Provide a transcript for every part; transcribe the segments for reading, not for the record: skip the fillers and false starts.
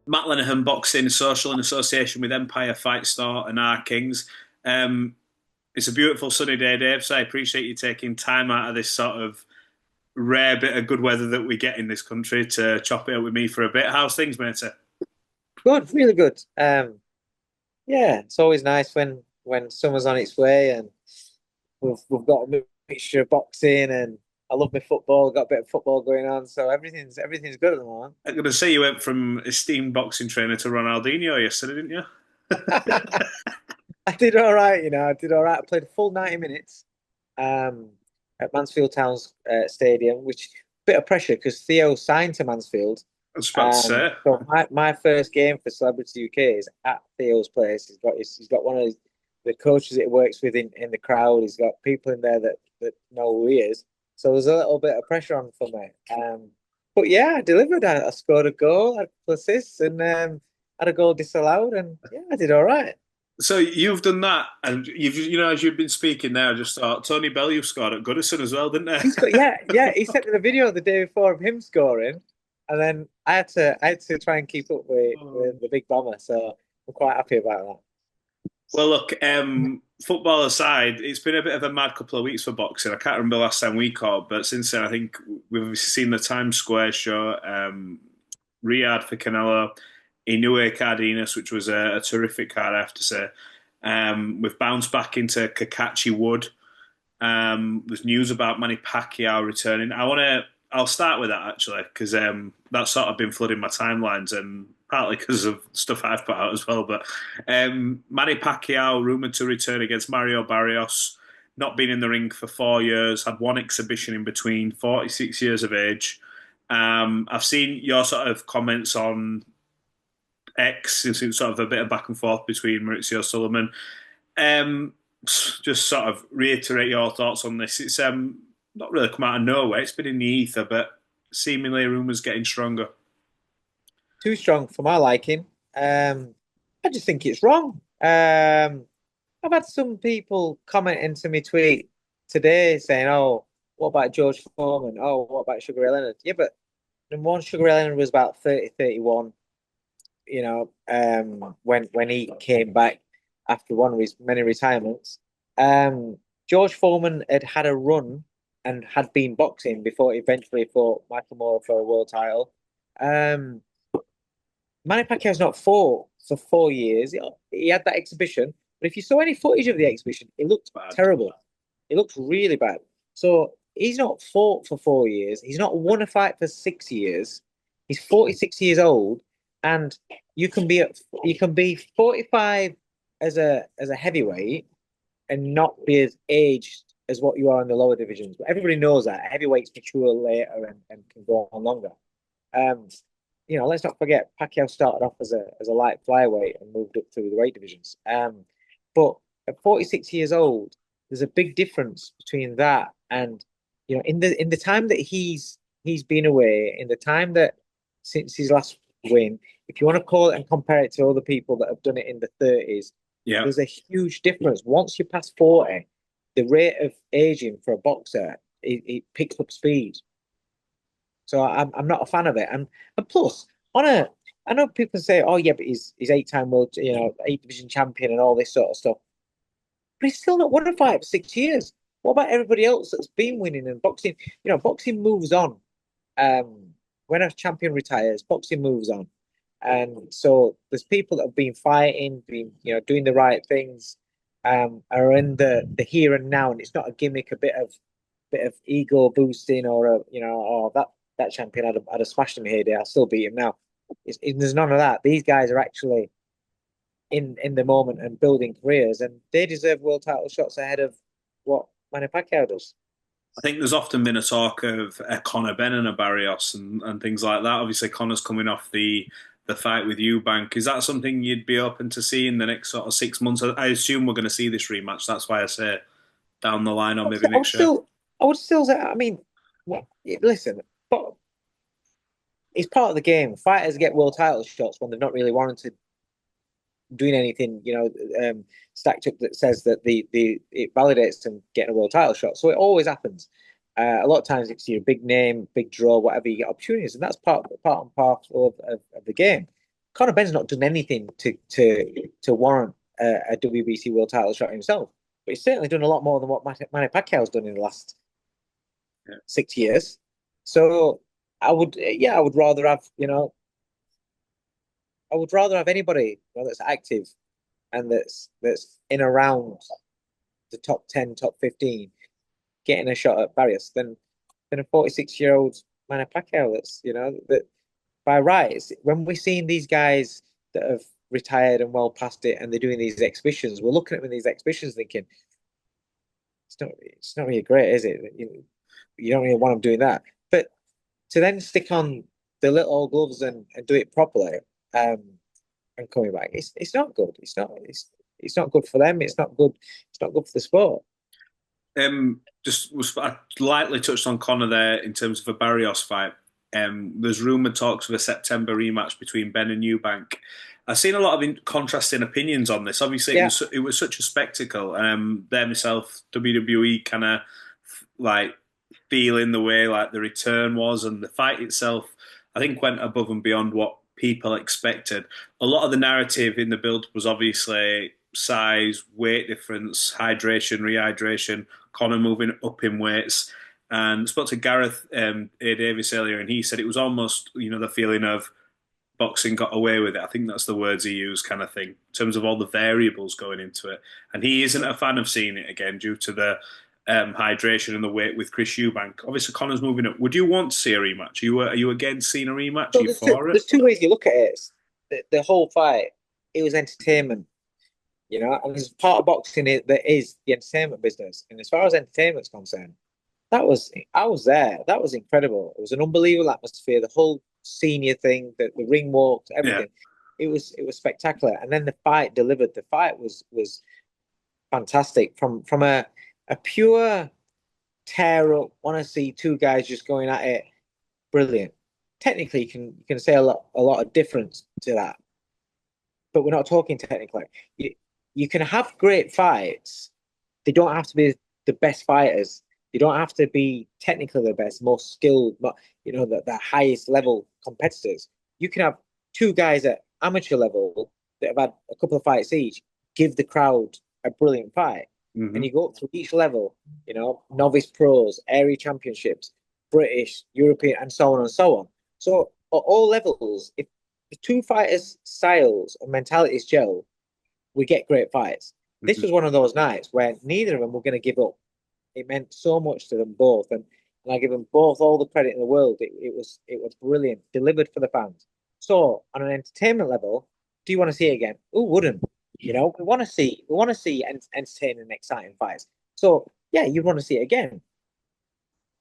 Matt Lenihan Boxing Social in association with Empire Fight Store and our Kings. Um, it's a beautiful sunny day, Dave, so I appreciate you taking time out of this sort of rare bit of good weather that we get in this country to chop it up with me for a bit. How's things, mate? Good, really good. Yeah, it's always nice when summer's on its way and we've got a mixture of boxing and I love my football. Got a bit of football going on, so everything's good at the moment. I'm going to say you went from esteemed boxing trainer to Ronaldinho yesterday, didn't you? I did all right, I did all right. I played a full 90 minutes um, at Mansfield Town's stadium, which bit of pressure because Theo signed to Mansfield. I was about to say. So my first game for Celebrity UK is at Theo's place. He's got one of the coaches that he works with in the crowd. He's got people in there that know who he is. So there's a little bit of pressure on for me. But yeah, I delivered. I scored a goal, had a couple assists, and had a goal disallowed, and yeah, I did all right. So you've done that, and as you've been speaking there, I just thought Tony Bellew scored at Goodison as well, didn't He's he? got yeah. He sent me the video the day before of him scoring, and then I had to try and keep up with the big bomber. So I'm quite happy about Well, look, that. football aside, it's been a bit of a mad couple of weeks for boxing. I can't remember the last time we caught, but since then, I think we've obviously seen the Times Square show, Riyadh for Canelo, Inoue Cardenas, which was a terrific card, I have to say. We've bounced back into Kakatchi Wood. There's news about Manny Pacquiao returning. I'll start with that actually because that's sort of been flooding my timelines and partly because of stuff I've put out as well. But Manny Pacquiao rumored to return against Mario Barrios. Not been in the ring for 4 years. Had one exhibition in between. 46 years of age. I've seen your sort of comments on X. It's sort of a bit of back and forth between Maurizio Sullivan. Um, just sort of reiterate your thoughts on this. It's not really come out of nowhere. It's been in the ether, but seemingly rumours getting stronger. Too strong for my liking. I just think it's wrong. I've had some people commenting to me tweet today saying, "Oh, what about George Foreman? Oh, what about Sugar Ray Leonard?" Yeah, but number one, Sugar Ray Leonard was about 30, 31. When he came back after one of his many retirements. George Foreman had a run and had been boxing before he eventually fought Michael Moore for a world title. Um, Manny Pacquiao's not fought for 4 years. He had that exhibition, but if you saw any footage of the exhibition, it looked Bad. terrible. It looked really bad. So he's not fought for 4 years. He's not won a fight for 6 years. He's 46 years old, and you can be you can be 45 as a heavyweight and not be as aged as what you are in the lower divisions. But everybody knows that heavyweights mature later and can go on longer. Um, let's not forget Pacquiao started off as a light flyweight and moved up through the weight divisions. But at 46 years old, there's a big difference between that and in the time that he's been away, in the time that since his last win, if you want to call it and compare it to other people that have done it in the 30s, Yeah. there's a huge difference. Once you pass 40, the rate of aging for a boxer it picks up speed. So I'm not a fan of it. And plus, I know people say, oh yeah, but he's 8-time world, eight division champion and all this sort of stuff. But he's still not won a fight for 6 years. What about everybody else that's been winning and boxing? Boxing moves on. Um, when a champion retires, boxing moves on. And so there's people that have been fighting, been doing the right things, are in the here and now, and it's not a gimmick, a bit of ego boosting, or oh, that champion had a smashed him here, I'll still beat him now. There's none of that. These guys are actually in the moment and building careers, and they deserve world title shots ahead of what Manny Pacquiao does. I think there's often been a talk of a Conor Benn and a Barrios and things like that. Obviously, Conor's coming off the fight with Eubank. Is that something you'd be open to see in the next sort of 6 months? I assume we're going to see this rematch. That's why I say down the line or maybe I would next year. still, I would still say, I mean, listen, but it's part of the game. Fighters get world title shots when they've not really warranted doing anything, stacked up that says that the it validates them getting a world title shot. So it always happens. A lot of times it's your big name, big draw, whatever you get opportunities, and that's part and parcel of the game. Conor Benn's not done anything to warrant a WBC world title shot himself, but he's certainly done a lot more than what Manny Pacquiao's done in the last 6 years. So I would rather have anybody that's active and that's in around the top 10, top 15, getting a shot at Barrios than a 46-year-old Manny Pacquiao. That's that by rights. When we're seeing these guys that have retired and well past it, and they're doing these exhibitions, we're looking at them in these exhibitions thinking, it's not really great, is it? You don't really want them doing that. But to then stick on the little old gloves and do it properly, and coming back, it's not good. It's not good for them. It's not good. It's not good for the sport. I lightly touched on Conor there in terms of a Barrios fight. There's rumoured talks of a September rematch between Ben and Eubank. I've seen a lot of contrasting opinions on this. Obviously, it was such a spectacle. There myself, WWE kind of like feeling the way like the return was, and the fight itself, I think, went above and beyond what people expected. A lot of the narrative in the build was obviously size, weight difference, hydration, rehydration, Conor moving up in weights. And I spoke to Gareth A. Davis earlier, and he said it was almost, the feeling of boxing got away with it. I think that's the words he used, kind of thing, in terms of all the variables going into it. And he isn't a fan of seeing it again due to the hydration and the weight with Chris Eubank. Obviously, Conor's moving up. Would you want to see a rematch? Are you again seeing a rematch? So are you for it? There's two ways you look at it. The whole fight, it was entertainment. And there's part of boxing that is the entertainment business. And as far as entertainment's concerned, I was there. That was incredible. It was an unbelievable atmosphere. The whole senior thing, the ring walks, everything. Yeah. It was spectacular. And then the fight delivered. The fight was fantastic. From a pure tear up, want to see two guys just going at it. Brilliant. Technically, you can say a lot of difference to that, but we're not talking technically. You can have great fights. They don't have to be the best fighters. You don't have to be technically the best, most skilled, the highest level competitors. You can have two guys at amateur level that have had a couple of fights each, give the crowd a brilliant fight. Mm-hmm. And you go up through each level, novice pros, area championships, British, European, and so on and so on. So at all levels, if the two fighters' styles and mentalities gel, we get great fights. Mm-hmm. This was one of those nights where neither of them were going to give up. It meant so much to them both, and I give them both all the credit in the world. It was brilliant, delivered for the fans. So on an entertainment level, do you want to see it again? Who wouldn't? We want to see entertaining and exciting fights. So yeah, you'd want to see it again.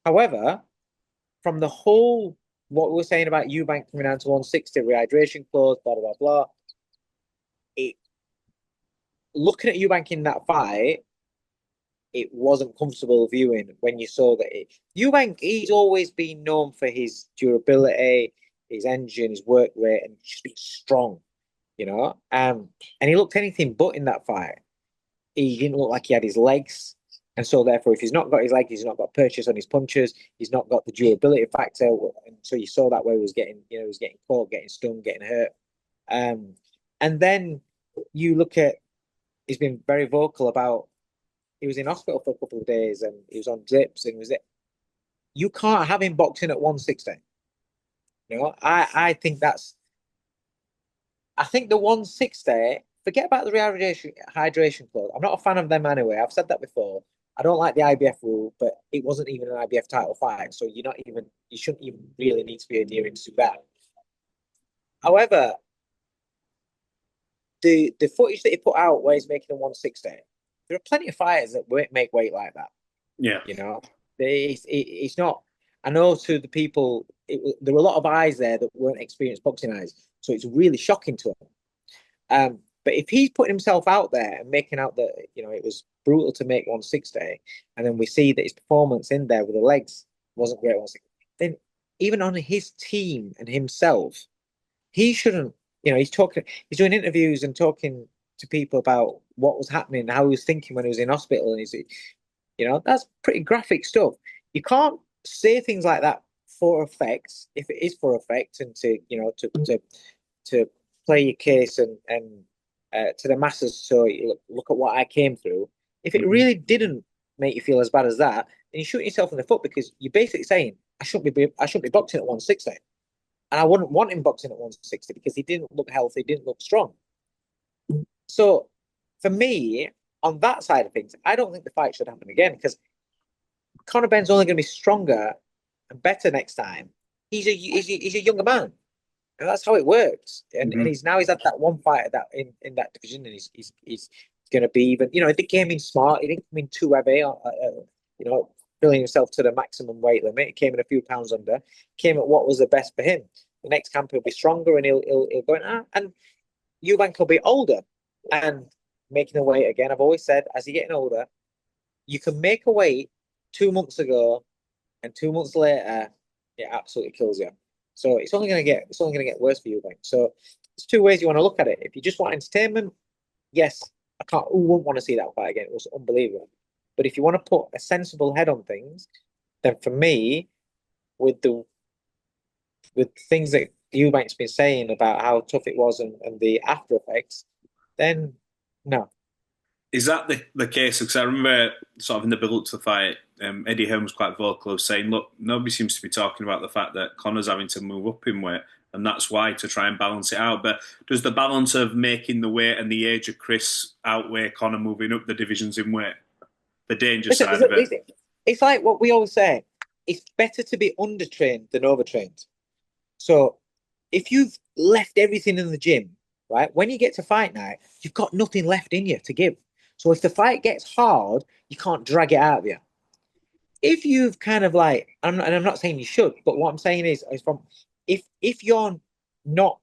However, from the whole what we were saying about Eubank coming down to 160, rehydration clause, blah blah blah. Looking at Eubank in that fight, it wasn't comfortable viewing when you saw that Eubank, he's always been known for his durability, his engine, his work rate, and just being strong, and he looked anything but in that fight. He didn't look like he had his legs, and so therefore, if he's not got his legs, he's not got purchase on his punches, he's not got the durability factor, and so you saw that where he was getting, caught, getting stung, getting hurt, and then you look at, he's been very vocal about. He was in hospital for a couple of days and he was on drips and was it. You can't have him boxing at 160. I think the 160, forget about the hydration clause. I'm not a fan of them anyway. I've said that before. I don't like the IBF rule, but it wasn't even an IBF title fight. So you shouldn't even really need to be adhering to that. However, the footage that he put out where he's making a 160, there are plenty of fighters that won't make weight like that. Yeah. It's not. I know to the people, there were a lot of eyes there that weren't experienced boxing eyes. So it's really shocking to them. But if he's putting himself out there and making out that, it was brutal to make 160, and then we see that his performance in there with the legs wasn't great 160, then even on his team and himself, he shouldn't, he's doing interviews and talking to people about what was happening, how he was thinking when he was in hospital, and that's pretty graphic stuff. You can't say things like that for effect, if it is for effect, and to play your case and to the masses. So you look at what I came through. If it Mhm. really didn't make you feel as bad as that, then you shoot yourself in the foot because you're basically saying I shouldn't be boxing at 160, and I wouldn't want him boxing at 160 because he didn't look healthy, didn't look strong. So for me, on that side of things, I don't think the fight should happen again because Conor Benn's only going to be stronger and better next time. He's a younger man. And that's how it works. And Mhm. he's had that one fight that in that division, and he's going to be even. You know, he came in smart. He didn't come in too heavy. You know, filling himself to the maximum weight limit. He came in a few pounds under. Came at what was the best for him. The next camp he'll be stronger, and he'll go in. And Eubank will be older and making a weight again. I've always said, as you're getting older, you can make a weight 2 months ago, and 2 months later, it absolutely kills you. So it's only gonna get worse for you, Eubank. So there's two ways you want to look at it. If you just want entertainment, yes, I can't. Who wouldn't want to see that fight again? It was unbelievable. But if you want to put a sensible head on things, then for me, with the with things that Eubank's been saying about how tough it was and the after effects, then no. Is that the case? Because I remember sort of in the build up to the fight, Eddie Hearn was quite vocal of saying, "Look, nobody seems to be talking about the fact that Conor's having to move up in weight, and that's why to try and balance it out." But does the balance of making the weight and the age of Chris outweigh Conor moving up the divisions in weight? The danger Listen, side of it. it's like what we always say. It's better to be undertrained than overtrained. So if you've left everything in the gym, right, when you get to fight night, you've got nothing left in you to give. So if the fight gets hard, you can't drag it out of you. If you've kind of like, and I'm not saying you should, but what I'm saying is from if you're not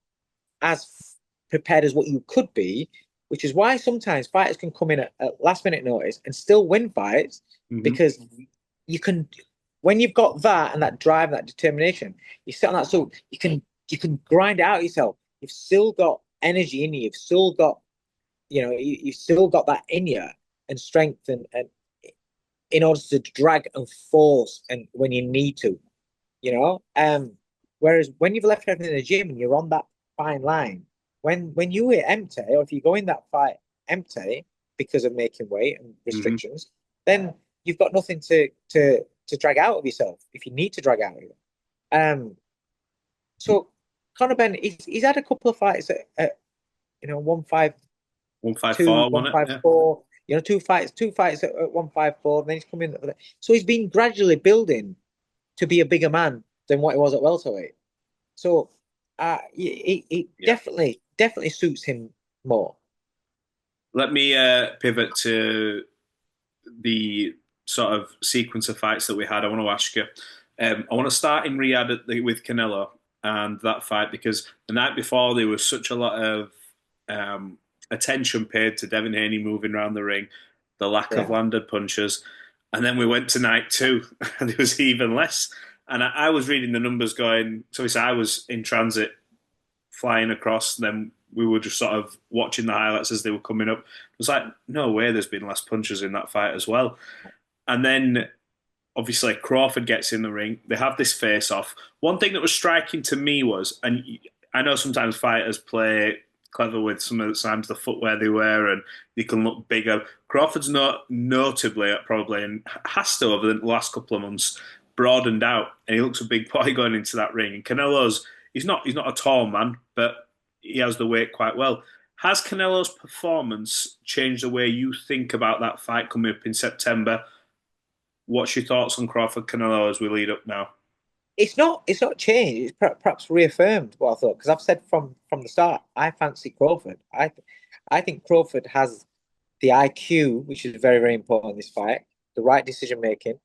as prepared as what you could be, which is why sometimes fighters can come in at last minute notice and still win fights Hmm. because you can when you've got that and that drive and that determination, you sit on that so you can grind it out yourself. You've still got energy in you, you've still got you've still got that in you and strength and in order to drag and force and when you need to, you know. Whereas when you've left everything in the gym and you're on that fine line, when you are empty, or if you go in that fight empty because of making weight and Hmm. restrictions, then you've got nothing to drag out of yourself if you need to drag out of you. So Conor Benn, he's had a couple of fights at 152, 154, one wasn't it? five Yeah. four. You know, two fights at 154. And then he's coming. So he's been gradually building to be a bigger man than what he was at welterweight. So it Yeah. definitely suits him more. Let me pivot to the sort of sequence of fights that we had. I want to ask you. I want to start in Riyadh with Canelo and that fight because the night before there was such a lot of um, attention paid to Devin Haney moving around the ring, the lack of Yeah. landed punches, and then we went to night two and there was even less. And I was reading the numbers going. So I was in transit flying across. Then we were just sort of watching the highlights as they were coming up. It was like, no way, there's been less punches in that fight as well. And then obviously Crawford gets in the ring. They have this face off. One thing that was striking to me was, and I know sometimes fighters play clever with some of the times the footwear they wear and they can look bigger. Crawford's not notably probably and has to over the last couple of months broadened out and he looks a big boy going into that ring. And Canelo's he's not a tall man, but he has the weight quite well. Has Canelo's performance changed the way you think about that fight coming up in September? What's your thoughts on Crawford Canelo as we lead up now? It's not changed. It's perhaps reaffirmed what I thought because I've said from the start I fancy Crawford. I think Crawford has the IQ, which is very very important in this fight. The right decision making.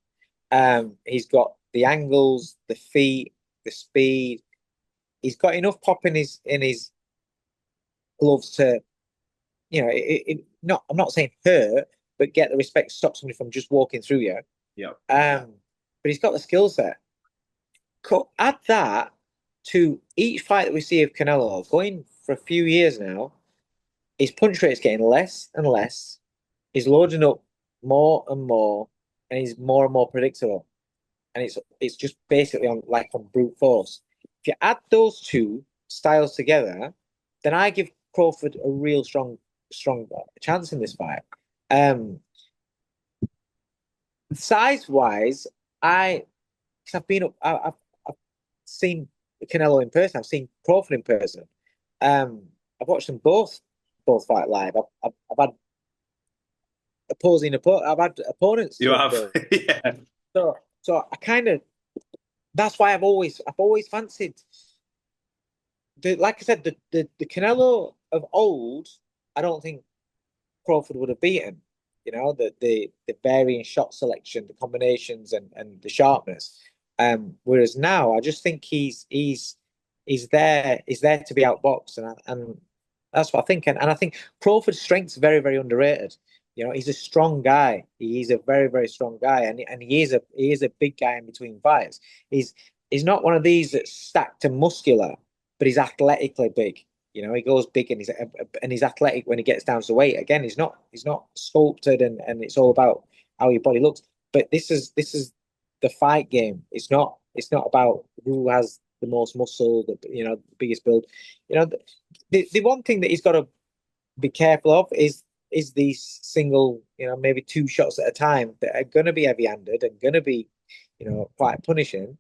He's got the angles, the feet, the speed. He's got enough pop in his gloves to, not I'm not saying hurt, but get the respect to stop somebody from just walking through you. Yeah. But he's got the skill set. Add that to each fight that we see of Canelo going for a few years now. His punch rate is getting less and less. He's loading up more and more, and he's more and more predictable. And it's just basically on brute force. If you add those two styles together, then I give Crawford a real strong chance in this fight. Um, size wise, I because I've been up, I've seen Canelo in person. I've seen Crawford in person. Um, I've watched them both fight live. I've had I've had opponents You to have, them. yeah, So I kind of that's why I've always fancied like I said the Canelo of old. I don't think Crawford would have beaten. The varying shot selection, the combinations, and the sharpness. Whereas now, I just think he's there to be outboxed, and that's what I think. And I think Crawford's strength's very very underrated. He's a strong guy. He's a very very strong guy, and he is a big guy in between fights. He's not one of these that's stacked and muscular, but he's athletically big. He goes big and he's athletic when he gets down to weight. Again, he's not sculpted and it's all about how your body looks. But this is the fight game. It's not about who has the most muscle, the biggest build. The one thing that he's got to be careful of is these single, maybe two shots at a time that are going to be heavy-handed and going to be, quite punishing.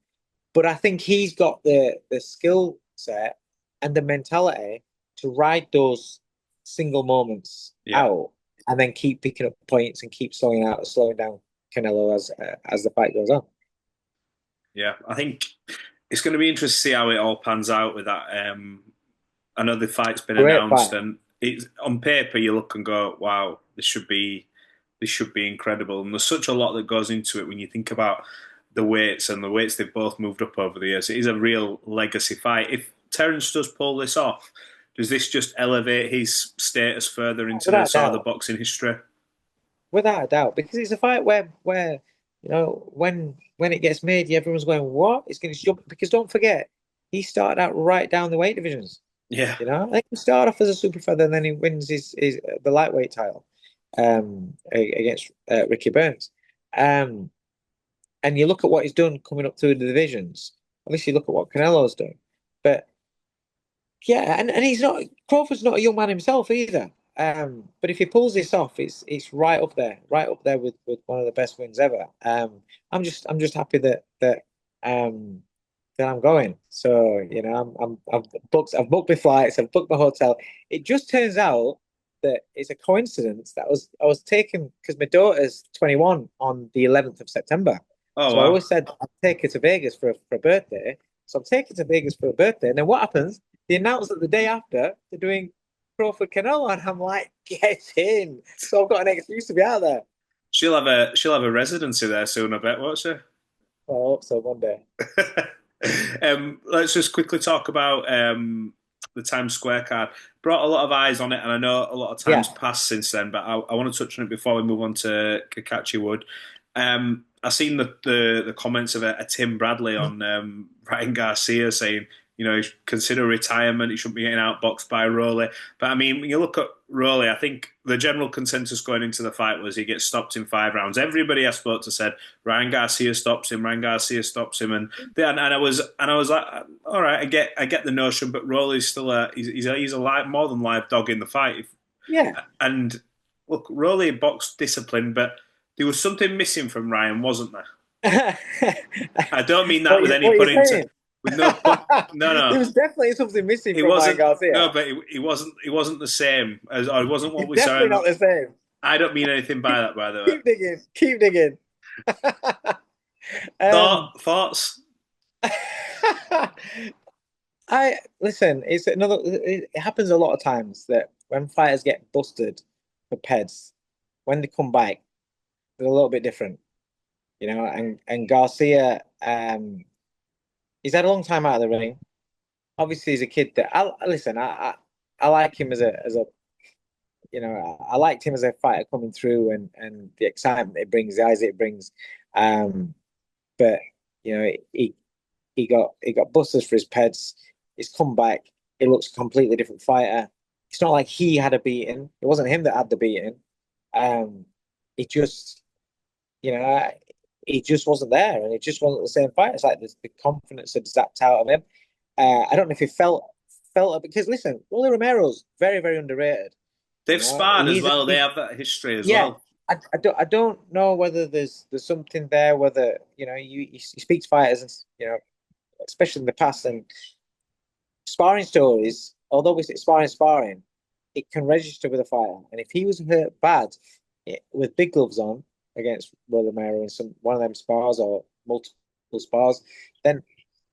But I think he's got the skill set and the mentality to ride those single moments yeah, out and then keep picking up points and keep slowing down Canelo as the fight goes on. yeah. I think it's going to be interesting to see how it all pans out with that. I know the fight's been Great announced, fight. and it's on paper you look and go, "Wow, this should be incredible." And there's such a lot that goes into it when you think about the weights and the weights they've both moved up over the years. It is a real legacy fight. If Terence does pull this off, does this just elevate his status further into the Without a sort of the doubt. boxing history? Without a doubt. Because it's a fight where when it gets made, everyone's going, what? It's going to jump because don't forget, he started out right down the weight divisions. Yeah, I think he started off as a super feather and then he wins his the lightweight title against Ricky Burns. Um, and you look at what he's done coming up through the divisions. Obviously, look at what Canelo's done. But yeah, and he's not Crawford's not a young man himself either. But if he pulls this off, it's right up there with one of the best wins ever. I'm just happy um that I'm going. So I've booked my flights, I've booked my hotel. It just turns out that it's a coincidence that I was taken because my daughter's 21 on the 11th of September. oh So I wow. always said I'd take her to Vegas for a birthday. So I'm taking her to Vegas for a birthday. And then what happens? They announce that the day after they're doing Crawford Canelo, and I'm like, get in. So I've got an excuse to be out there. She'll have a residency there soon, I bet, won't she? I hope so one day. Let's just quickly talk about the Times Square card. Brought a lot of eyes on it, and I know a lot of Yeah. time's passed since then, but I want to touch on it before we move on to Kakatchi Wood. I seen the comments of a Tim Bradley on Ryan Garcia saying, he should consider retirement. He shouldn't be getting outboxed by Rowley. But I mean, when you look at Rowley, I think the general consensus going into the fight was he gets stopped in 5 rounds. Everybody I spoke to said Ryan Garcia stops him. Ryan Garcia stops him, and I was like, all right, I get the notion, but Rowley's still he's a more than live dog in the fight. Yeah. And look, Rowley boxed discipline, but there was something missing from Ryan, wasn't there? I don't mean that with any What are pun you into saying? with no pun. No, There no, was definitely something missing he from Ryan wasn't. No, Garcia. but he wasn't. He wasn't the same as. Or it wasn't what It's we saw. definitely not the same. I don't mean anything by that, by the way. Keep digging. Keep digging. um, Thoughts? I listen. It's another. It happens a lot of times that when fighters get busted for peds, when they come back, they're a little bit different, And Garcia, he's had a long time out of the ring. Obviously, he's a kid that I listen. I like him I liked him as a fighter coming through and the excitement it brings, the eyes it brings. Um, but he got busters for his pets. He's come back. He looks a completely different fighter. It's not like he had a beating. It wasn't him that had the beating. Um, it just, you know, he just wasn't there, and it just wasn't the same fight. It's like the confidence had zapped out of him. I don't know if he felt felt it because listen, Rolly Romero's very, very underrated. You They've know, sparred as well. They have that history as yeah. well. I don't know whether there's something there, whether you speak to fighters and especially in the past and sparring stories, although we say sparring, it can register with a fighter. And if he was hurt bad with big gloves on against Rolly Romero in some one of them spars or multiple spars, then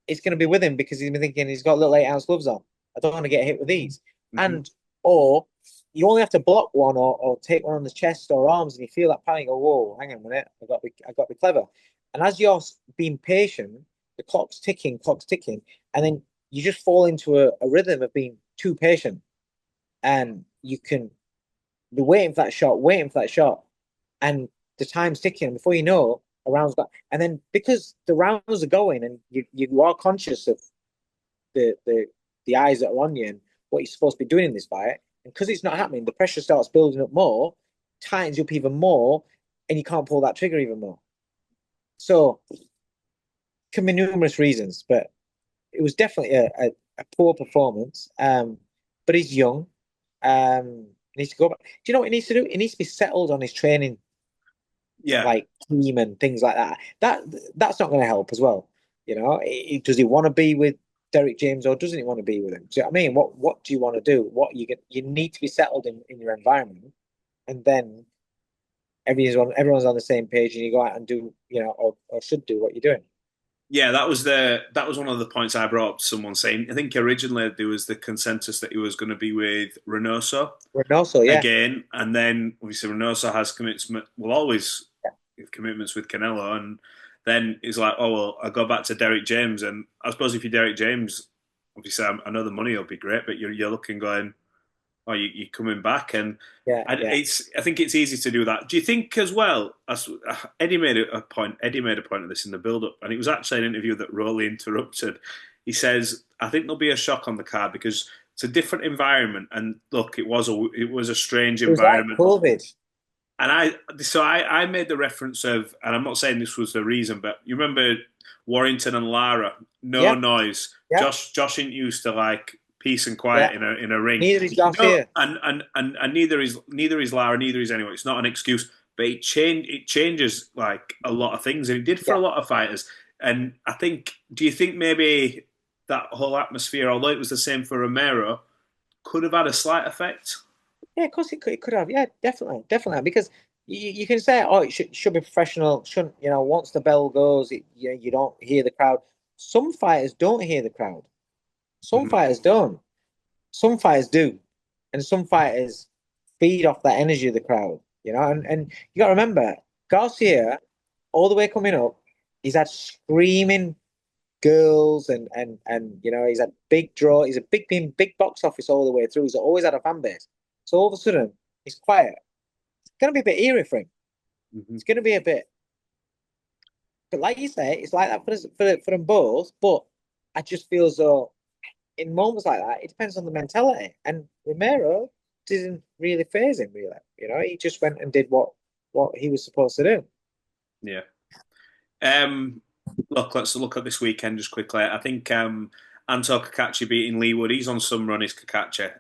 it's going to be with him because he's been thinking he's got little 8 ounce gloves on. I don't want to get hit with these. Hmm. And or you only have to block one or take one on the chest or arms, and you feel that panic. Go, whoa, hang on a minute, I got to be clever. And as you're being patient, the clock's ticking, and then you just fall into a rhythm of being too patient, and you can be waiting for that shot, and the time's ticking. And before you know, a round's got, and then because the rounds are going, and you are conscious of the the eyes that are on you and what you're supposed to be doing in this fight, and because it's not happening, the pressure starts building up more, tightens you up even more, and you can't pull that trigger even more. So, can be numerous reasons, but it was definitely a poor performance. But he's young. He needs to go back. Do you know what he needs to do? He needs to be settled on his training, Yeah, like team and things like that. That's not going to help as well. Does he want to be with Derek James or doesn't he want to be with him? Do you know what I mean? What do you want to do? You need to be settled in your environment, and then everyone's on the same page, and you go out and do or should do what you're doing. yeah. That was one of the points I brought up to someone saying. I think originally there was the consensus that he was going to be with Reynoso Reynoso, yeah, again, and then obviously Reynoso has commitment. Will always have commitments with Canelo, and then he's like, oh well, I go back to Derek James, and I suppose if you're Derek James, obviously I know the money will be great, but you're looking going, oh, you're coming back, and yeah. I think it's easy to do that. Do you think as well? As Eddie made a point. Eddie made a point of this in the build-up, and it was actually an interview that Rowley interrupted. He says, "I think there'll be a shock on the card because it's a different environment, and look, it was a strange It was like environment." COVID. And I made the reference of, and I'm not saying this was the reason, but you remember Warrington and Lara, no Yeah, noise. yeah, Josh ain't used to like peace and quiet yeah. in a ring. Neither is No, Garcia. and neither is Lara, neither is anyone. It's not an excuse, but it changes like a lot of things, and it did for Yeah, a lot of fighters. And I think, do you think maybe that whole atmosphere, although it was the same for Romero, could have had a slight effect? yeah. Of course, it could have. Yeah, definitely. Because you can say, oh, it should be professional. Shouldn't once the bell goes, you don't hear the crowd. Some fighters don't hear the crowd. Some Mhm. fighters don't. Some fighters do, and some fighters feed off that energy of the crowd. And you got to remember, Garcia, all the way coming up, he's had screaming girls and he's had big draw. He's a big box office all the way through. He's always had a fan base. So all of a sudden, he's quiet. It's going to be a bit eerie for him. Mhm. It's going to be a bit, but like you say, it's like that for them both. But I just feel as though in moments like that, it depends on the mentality. And Romero didn't really phase him, really. He just went and did what he was supposed to do. Yeah. Um, Look, let's look at this weekend just quickly. I think Anto Kakatchi beating Lee Wood. He's on some run, is Kakatchi.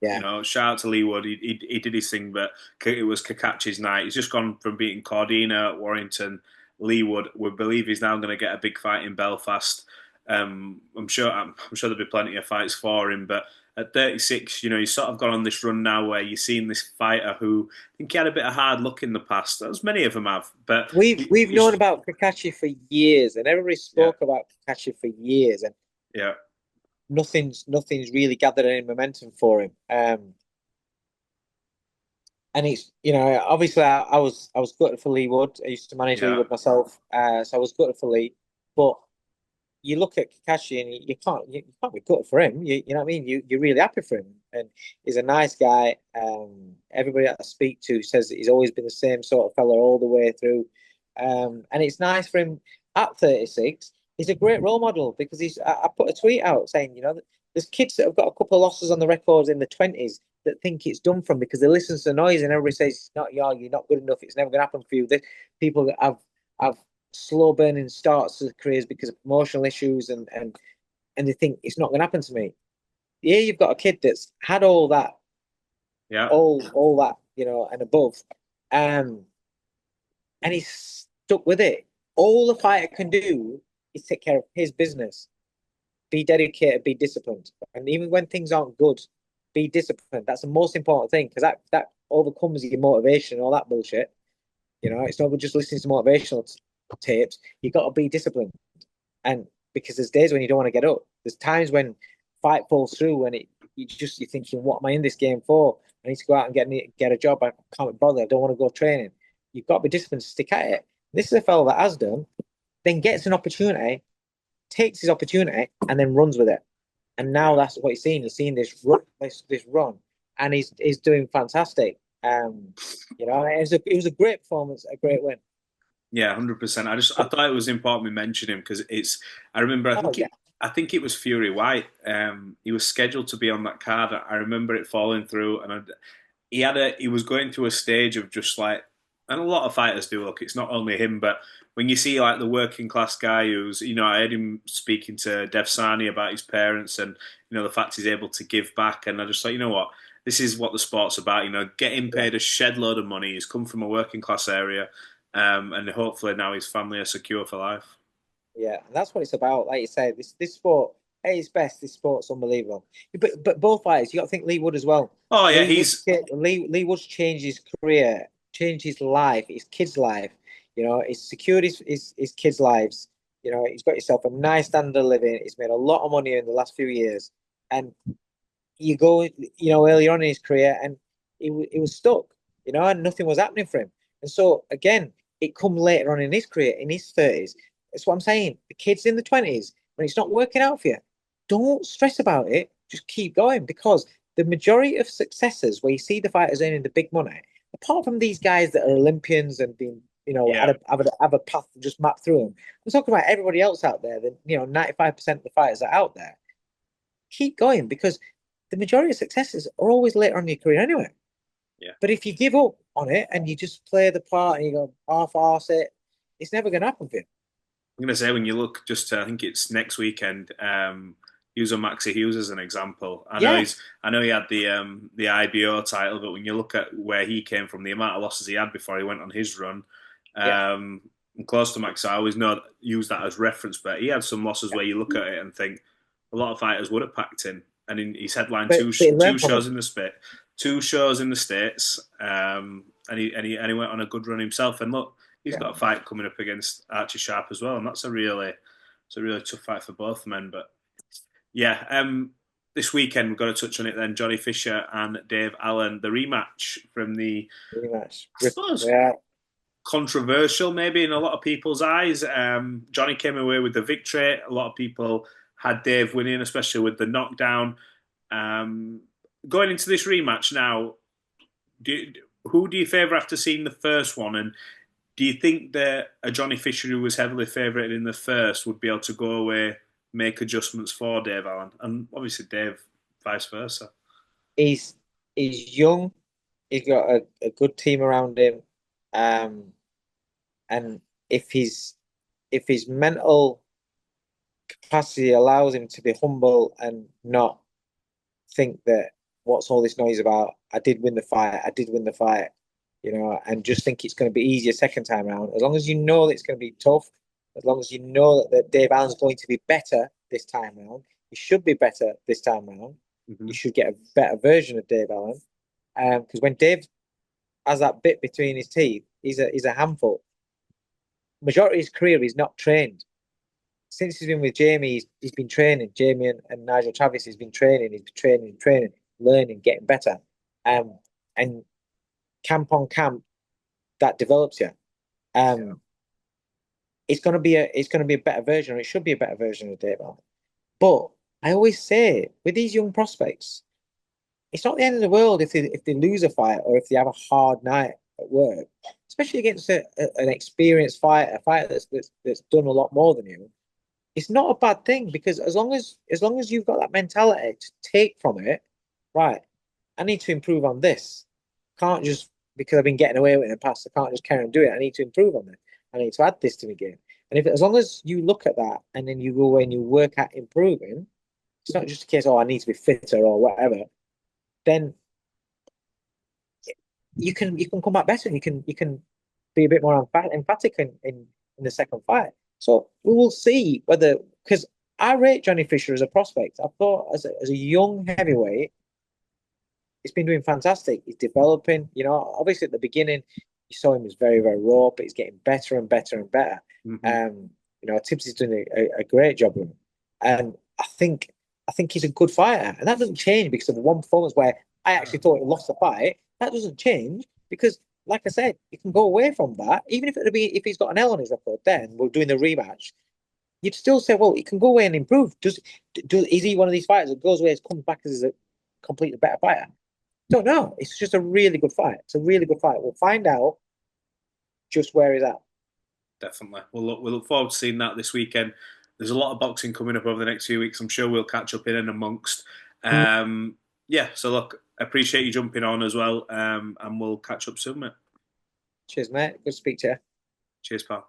Yeah, Shout out to Lee Wood. He did his thing, but it was Kakatchi's night. He's just gone from beating Cordina, Warrington, Lee Wood. We believe he's now going to get a big fight in Belfast. I'm sure there'll be plenty of fights for him, but at 36, he's sort of gone on this run now where you're seeing this fighter who I think he had a bit of hard luck in the past, as many of them have. But we've known about Kakatchi for years, and everybody yeah, spoke about Kakatchi for years, and yeah, nothing's really gathered any momentum for him. And it's obviously I was gutted for Lee Wood. I used to manage Lee yeah, Wood myself, so I was gutted for Lee. But you look at Kakashi and you can't be gutted for him. You know what I mean? You're really happy for him, and he's a nice guy. Everybody that I speak to says that he's always been the same sort of fella all the way through. And it's nice for him at 36. He's a great role model because I put a tweet out saying, there's kids that have got a couple of losses on the records in the 20s that think it's done from because they listen to the noise and everybody says it's not you're not good enough. It's never going to happen for you. The people that have slow burning starts to careers because of promotional issues and they think it's not going to happen to me. here you've got a kid that's had all that, Yeah. all that, and above, um, and he's stuck with it. All the fighter can do is take care of his business, be dedicated, be disciplined, and even when things aren't good, be disciplined. That's the most important thing because that overcomes your motivation and all that bullshit. It's not just listening to motivational tapes. You got to be disciplined, and because there's days when you don't want to get up. There's times when fight falls through, and you're thinking, what am I in this game for? I need to go out and get a job. I can't bother. I don't want to go training. You've got to be disciplined to stick at it. This is a fellow that has done, then gets an opportunity, takes his opportunity, and then runs with it. And now that's what you're seeing. You're seeing this run, and he's doing fantastic. It was a great performance, a great win. Yeah, 100%. I thought it was important we mention him because it's. I remember. Oh yeah, I think it was Fury White. He was scheduled to be on that card. I remember it falling through, and he was going through a stage of just like, and a lot of fighters do. Look, it's not only him, but when you see like the working class guy who's, I heard him speaking to Dev Sani about his parents and the fact he's able to give back, and I just thought, you know what, this is what the sport's about. Getting yeah, paid a shed load of money. He's come from a working class area. And hopefully now his family are secure for life. yeah. And that's what it's about. Like you said, this sport at its best. This sport's unbelievable. But both fighters, you got to think Lee Wood as well. Oh yeah, he's Lee Wood's changed his career, changed his life, his kids' life. He's secured his kids' lives. He's got himself a nice standard of living. He's made a lot of money in the last few years. And you go, earlier on in his career, and he was stuck, and nothing was happening for him. And so again, it come later on in his career, in his 30s. That's what I'm saying. The kids in the 20s, when it's not working out for you, don't stress about it. Just keep going because the majority of successes where you see the fighters earning the big money, apart from these guys that are Olympians and been, yeah, have a path just mapped through them, I'm talking about everybody else out there. That 95% of the fighters that are out there. Keep going because the majority of successes are always later on in your career anyway. yeah. But if you give up on it and you just play the part and you go half-arse it, it's never going to happen for you. I'm gonna say when you look just I think it's next weekend. Use a Maxi Hughes as an example. Yeah, I know he had the IBO title, but when you look at where he came from, the amount of losses he had before he went on his run, yeah, and close to Max, I always know use that as reference. But he had some losses yeah. where you look at it and think a lot of fighters would have packed in, and he's headlined But he two learned from shows them. in the spit, 2 shows in the states, and he went on a good run himself. And look, he's Yeah, got a fight coming up against Archie Sharp as well, and that's a really tough fight for both men. But yeah, this weekend we've got to touch on it then. Johnny Fischer and Dave Allen, the rematch from the, pretty much. I suppose, Yeah, controversial maybe in a lot of people's eyes. Johnny came away with the victory. A lot of people had Dave winning, especially with the knockdown. Um, Going into this rematch now, who do you favour after seeing the first one? And do you think that a Johnny Fischer who was heavily favoured in the first would be able to go away, make adjustments for Dave Allen, and obviously Dave, vice versa? he's he's young. He's got a good team around him. Um, and if his mental capacity allows him to be humble and not think that what's all this noise about? I did win the fight. I did win the fight. And just think it's going to be easier second time around. As long as you know that it's going to be tough, as long as you know that Dave Allen's going to be better this time around, he should be better this time around. Mm-hmm. You should get a better version of Dave Allen. Because when Dave has that bit between his teeth, he's a handful. Majority of his career, he's not trained. Since he's been with Jamie, he's been training. Jamie and Nigel Travis, he's been training. He's been training, learning, getting better. And camp on camp, that develops you. It's gonna be a better version, or it should be a better version of Dave Allen. But I always say with these young prospects, it's not the end of the world if they lose a fight or if they have a hard night at work, especially against an experienced fighter, a fighter that's done a lot more than you. It's not a bad thing because as long as you've got that mentality to take from it, right? I need to improve on this. Can't just because I've been getting away with it in the past. I can't just carry on doing it. I need to improve on it. I need to add this to my game. And if as long as you look at that and then you go away and you work at improving, It's not just a case, oh, I need to be fitter or whatever. Then you can come back better. You can be a bit more emphatic in the second fight. So we will see whether, because I rate Johnny Fischer as a prospect. I thought as a young heavyweight, he's been doing fantastic. He's developing. Obviously at the beginning, you saw him as very, very raw, but he's getting better and better and better. Mm-hmm. Tibbs is doing a great job with him, and I think he's a good fighter, and that doesn't change because of one performance where I actually thought he lost the fight. That doesn't change because, like I said, you can go away from that. Even if he's got an L on his record, then we're doing the rematch. You'd still say, well, he can go away and improve. Is he one of these fighters that goes away and comes back as a completely better fighter? Don't know. It's just a really good fight. It's a really good fight. We'll find out just where he's at. Definitely. We'll look forward to seeing that this weekend. There's a lot of boxing coming up over the next few weeks. I'm sure we'll catch up in and amongst. Yeah, so look, appreciate you jumping on as well, and we'll catch up soon, mate. Cheers, mate. Good to speak to you. Cheers, pal.